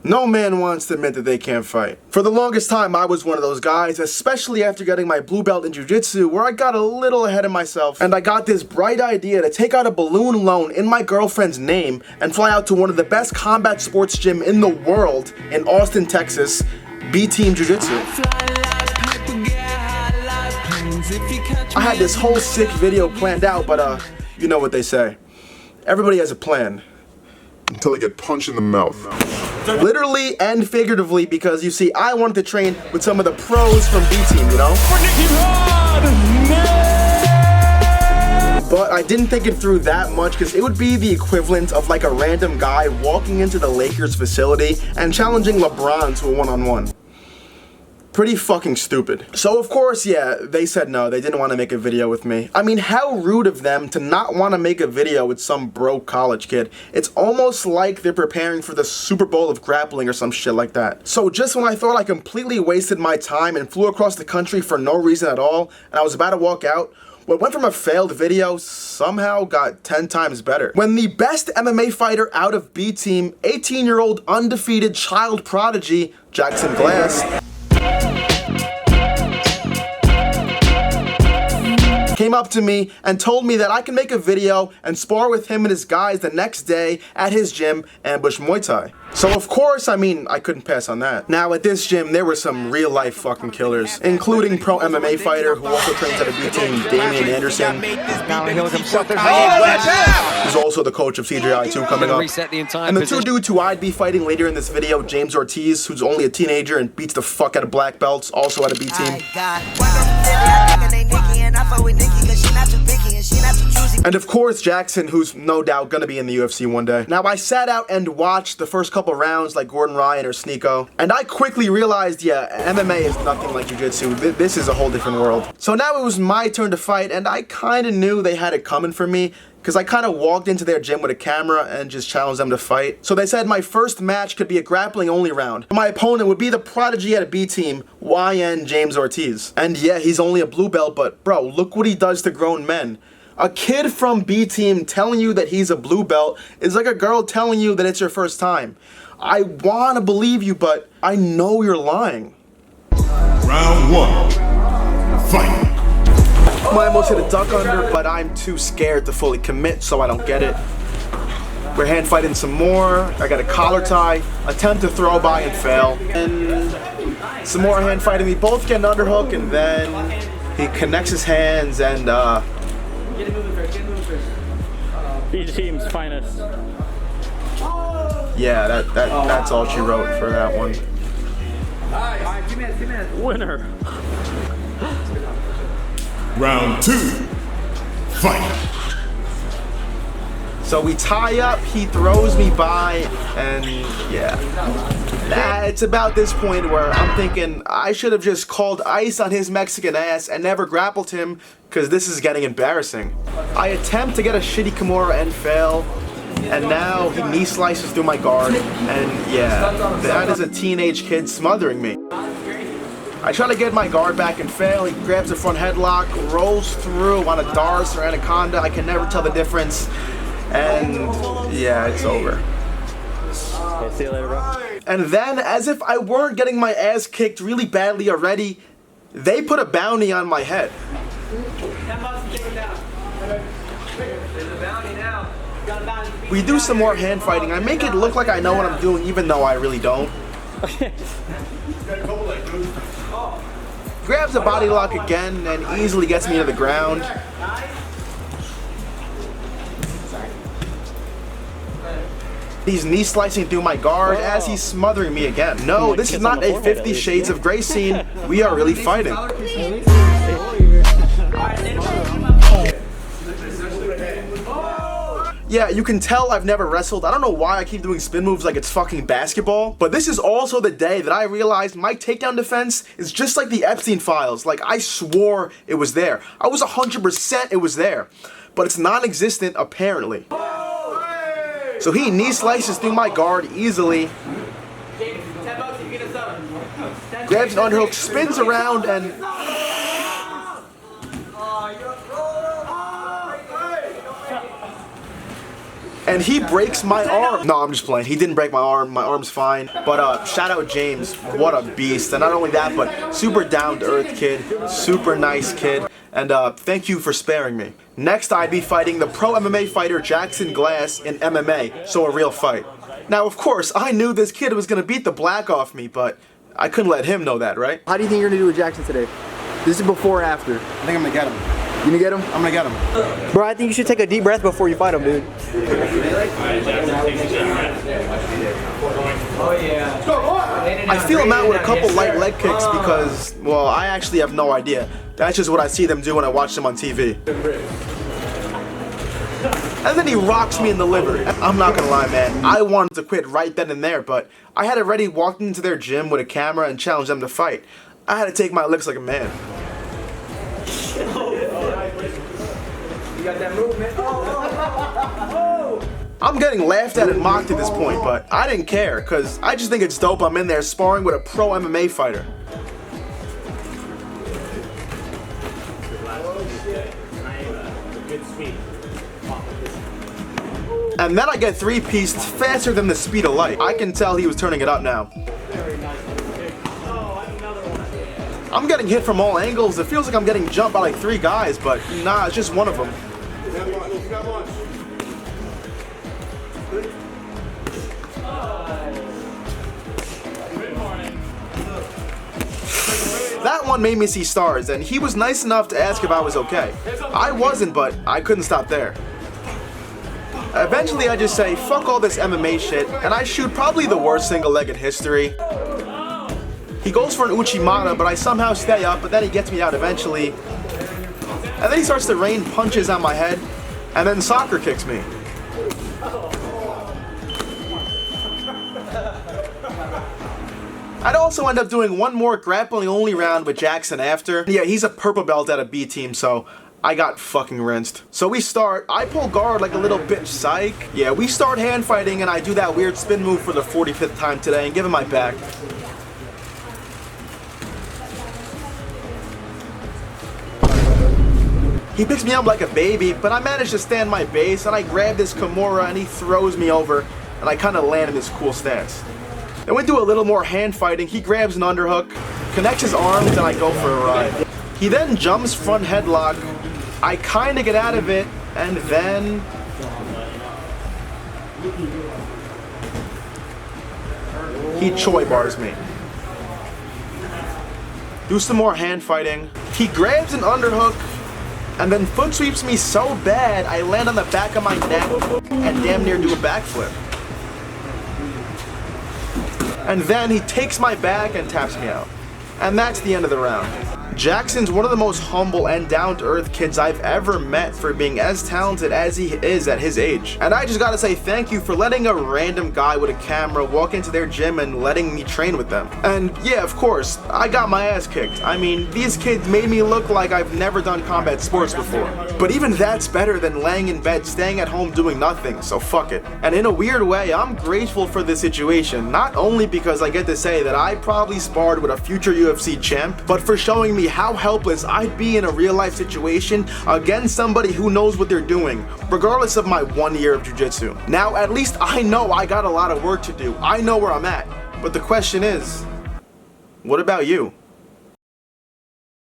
No man wants to admit that they can't fight. For the longest time, I was one of those guys, especially after getting my blue belt in Jiu Jitsu, where I got a little ahead of myself, and I got this bright idea to take out a balloon loan in my girlfriend's name and fly out to one of the best combat sports gym in the world in Austin, Texas, B-Team Jiu Jitsu. I had this whole sick video planned out, but you know what they say. Everybody has a plan. Until they get punched in the mouth. Literally and figuratively, because you see, I wanted to train with some of the pros from B-Team, you know? But I didn't think it through that much, because it would be the equivalent of like a random guy walking into the Lakers facility and challenging LeBron to a one-on-one. Pretty fucking stupid. So of course, yeah, they said no, they didn't want to make a video with me. I mean, how rude of them to not want to make a video with some broke college kid. It's almost like they're preparing for the Super Bowl of grappling or some shit like that. So just when I thought I completely wasted my time and flew across the country for no reason at all, and I was about to walk out, what went from a failed video somehow got 10 times better. When the best MMA fighter out of B-Team, 18-year-old undefeated child prodigy, Jackson Glass, came up to me and told me that I can make a video and spar with him and his guys the next day at his gym, Ambush Muay Thai. So of course, I mean, I couldn't pass on that. Now at this gym, there were some real life fucking killers, including pro MMA fighter who also trains at a B-Team, Damian Anderson. Who's also the coach of CJI2 coming up. And the two dudes who I'd be fighting later in this video, James Ortiz, who's only a teenager and beats the fuck out of black belts, also at a B-Team. And of course, Jackson, who's no doubt gonna be in the UFC one day. Now, I sat out and watched the first couple rounds like Gordon Ryan or Sneeko, and I quickly realized, yeah, MMA is nothing like Jiu Jitsu. This is a whole different world. So now it was my turn to fight, and I kinda knew they had it coming for me, because I kind of walked into their gym with a camera and just challenged them to fight. So they said my first match could be a grappling only round. My opponent would be the prodigy at a B-Team, YN James Ortiz. And yeah, he's only a blue belt, but bro, look what he does to grown men. A kid from B-Team telling you that he's a blue belt is like a girl telling you that it's your first time. I wanna believe you, but I know you're lying. Round one, fight. I almost hit a duck under, but I'm too scared to fully commit, so I don't get it. We're hand fighting some more. I got a collar tie, attempt to throw by and fail. And some more hand fighting. We both get an underhook, and then he connects his hands and B-Team's finest. Yeah, that's all she wrote for that one. Alright, 2 minutes. Winner. Round two, fight. So we tie up, he throws me by, and yeah. It's about this point where I'm thinking I should have just called ice on his Mexican ass and never grappled him, because this is getting embarrassing. I attempt to get a shitty Kimura and fail, and now he knee slices through my guard, and yeah, that is a teenage kid smothering me. I try to get my guard back and fail. He grabs the front headlock, rolls through on a Dars or Anaconda. I can never tell the difference. And yeah, it's over. Okay, see you later, bro. And then, as if I weren't getting my ass kicked really badly already, they put a bounty on my head. We do some more hand fighting. I make it look like I know what I'm doing, even though I really don't. Grabs a body lock again and easily gets me to the ground. He's knee slicing through my guard as he's smothering me again. No, this is not a 50 Shades of Grey scene. We are really fighting. Yeah, you can tell I've never wrestled. I don't know why I keep doing spin moves like it's fucking basketball. But this is also the day that I realized my takedown defense is just like the Epstein files. Like, I swore it was there. I was 100% it was there. But it's non-existent, apparently. So he knee slices through my guard easily. Grabs an underhook, spins around, and and he breaks my arm. No, I'm just playing. He didn't break my arm. My arm's fine. But shout out James. What a beast. And not only that, but super down-to-earth kid. Super nice kid. And thank you for sparing me. Next, I'd be fighting the pro MMA fighter Jackson Glass in MMA, so a real fight. Now, of course, I knew this kid was going to beat the black off me, but I couldn't let him know that, right? How do you think you're going to do with Jackson today? This is before or after? I think I'm going to get him. You gonna get him? I'm going to get him. Bro, I think you should take a deep breath before you fight him, dude. I feel him out with a couple light leg kicks because, well, I actually have no idea. That's just what I see them do when I watch them on TV. And then he rocks me in the liver. I'm not gonna lie, man. I wanted to quit right then and there, but I had already walked into their gym with a camera and challenged them to fight. I had to take my licks like a man. You got that movement. I'm getting laughed at and mocked at this point, but I didn't care, because I just think it's dope I'm in there sparring with a pro MMA fighter. And then I get three-pieced faster than the speed of light. I can tell he was turning it up now. I'm getting hit from all angles. It feels like I'm getting jumped by like 3 guys, but nah, it's just one of them. That one made me see stars, and he was nice enough to ask if I was okay. I wasn't, but I couldn't stop there. Eventually I just say, fuck all this MMA shit, and I shoot probably the worst single leg in history. He goes for an Uchimata, but I somehow stay up, but then he gets me out eventually. And then he starts to rain punches on my head, and then soccer kicks me. I'd also end up doing one more grappling only round with Jackson after. Yeah, he's a purple belt at a B team, so I got fucking rinsed. So we start, I pull guard like a little bitch, psych. Yeah, we start hand fighting and I do that weird spin move for the 45th time today and give him my back. He picks me up like a baby, but I manage to stand my base and I grab this Kimura and he throws me over and I kind of land in this cool stance. Then we do a little more hand fighting. He grabs an underhook, connects his arms, and I go for a ride. He then jumps front headlock. I kind of get out of it, and then he choi bars me. Do some more hand fighting. He grabs an underhook, and then foot sweeps me so bad I land on the back of my neck and damn near do a backflip. And then he takes my back and taps me out. And that's the end of the round. Jackson's one of the most humble and down-to-earth kids I've ever met for being as talented as he is at his age. And I just gotta say thank you for letting a random guy with a camera walk into their gym and letting me train with them. And yeah, of course, I got my ass kicked. I mean, these kids made me look like I've never done combat sports before. But even that's better than laying in bed, staying at home doing nothing, so fuck it. And in a weird way, I'm grateful for this situation, not only because I get to say that I probably sparred with a future UFC champ, but for showing me how helpless I'd be in a real life situation against somebody who knows what they're doing, regardless of my 1 year of jiu-jitsu. Now, at least I know I got a lot of work to do. I know where I'm at. But the question is, what about you?